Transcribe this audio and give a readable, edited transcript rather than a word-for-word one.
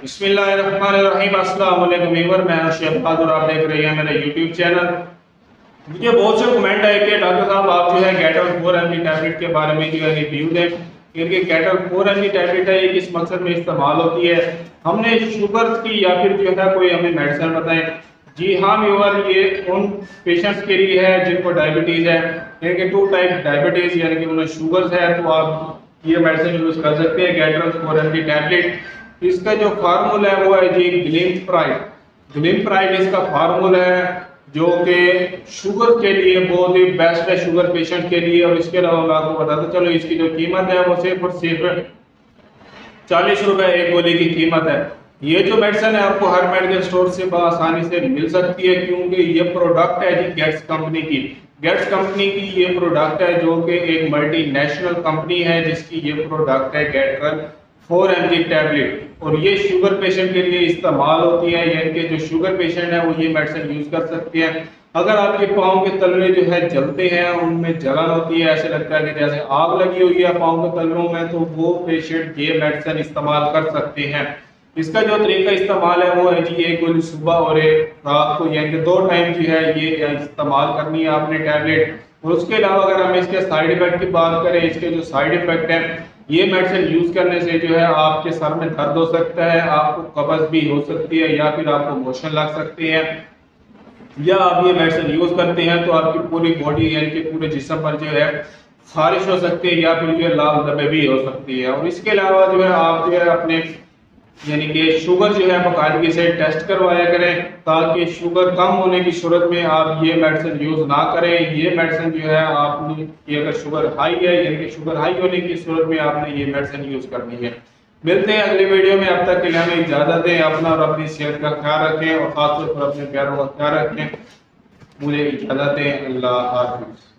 बिस्मिल्लाहिर्रहमानिर्रहीम। अस्सलाम वालेकुम व्यूअर, मैं शेख बहादुर, आप देख रहे हैं मेरा यूट्यूब चैनल। मुझे बहुत से कमेंट आए कि डॉक्टर साहब आप जो है गैटल 4 mg टैबलेट के बारे में जो है रिव्यू दें। इनकी गैटल 4 mg टैबलेट है, ये किस मकसद में इस्तेमाल होती है, हमने शुगर की या फिर जो है कोई हमें मेडिसिन बताएं। जी हाँ व्यूअर, ये उन पेशेंट्स के लिए है जिनको डायबिटीज़ है, इनके 2 टाइप डायबिटीज़ यानी कि उन्हें शुगर्स है, तो आप ये मेडिसिन यूज़ कर सकते हैं गैटल 4 mg टैबलेट। इसका जो फार्मूला है वो है जी ग्लिम्प्राइड। ग्लिम्प्राइड इसका फार्मूला है जो कि शुगर के लिए बहुत ही बेस्ट है, शुगर पेशेंट के लिए। और इसके अलावा मैं आपको बताता चलो, इसकी जो कीमत है वो सिर्फ और सिर्फ 40 रुपए एक गोली की कीमत है। ये जो मेडिसिन है आपको हर मेडिकल स्टोर से आसानी से मिल सकती है, क्योंकि ये प्रोडक्ट है जी गेट्स कंपनी की। गेट्स कंपनी की ये प्रोडक्ट है जो कि एक मल्टीनेशनल कंपनी है जिसकी ये प्रोडक्ट है गैटल 4 mg टैबलेट। और ये शुगर पेशेंट के लिए इस्तेमाल होती है, यानी कि जो शुगर पेशेंट है वो ये मेडिसिन यूज कर सकते हैं। अगर आपके पाँव के तलवे जो है जलते हैं, उनमें जलन होती है, ऐसे लगता है कि जैसे आग लगी हुई है पाँव के तलवों में, तो वो पेशेंट ये मेडिसिन इस्तेमाल कर सकते हैं। इसका जो तरीका इस्तेमाल है वो है जी एक गोली सुबह और एक रात को, यानी कि 2 टाइम जो है ये इस्तेमाल करनी है आपने टैबलेट। और उसके अलावा अगर हम इसके साइड इफेक्ट की बात करें, इसके जो साइड इफेक्ट है, ये मेडिसिन यूज करने से जो है आपके सर में दर्द हो सकता है, आपको कब्ज भी हो सकती है, या फिर आपको मोशन लग सकते हैं, या आप ये मेडिसिन यूज करते हैं तो आपकी पूरी बॉडी यानी कि पूरे जिस्म पर जो है खारिश हो सकती है, या फिर जो है लाल धब्बे भी हो सकती है। और इसके अलावा जो है आप जो है अपने यानी कि शुगर जो है बाकायदगी से टेस्ट करवाया करें, ताकि शुगर कम होने की सूरत में आप ये मेडिसिन यूज ना करें। ये मेडिसिन जो है आपने कि अगर शुगर हाई है, यानी कि शुगर हाई होने की सूरत में आपने ये मेडिसिन यूज करनी है। मिलते हैं अगली वीडियो में, अब तक के लिए हमें इजाजत दें। अपना और अपनी सेहत का ख्याल रखें और खासतौर पर अपने प्यारों का ख्याल रखें। मुझे इजाजत दें। अल्लाह हाफिज।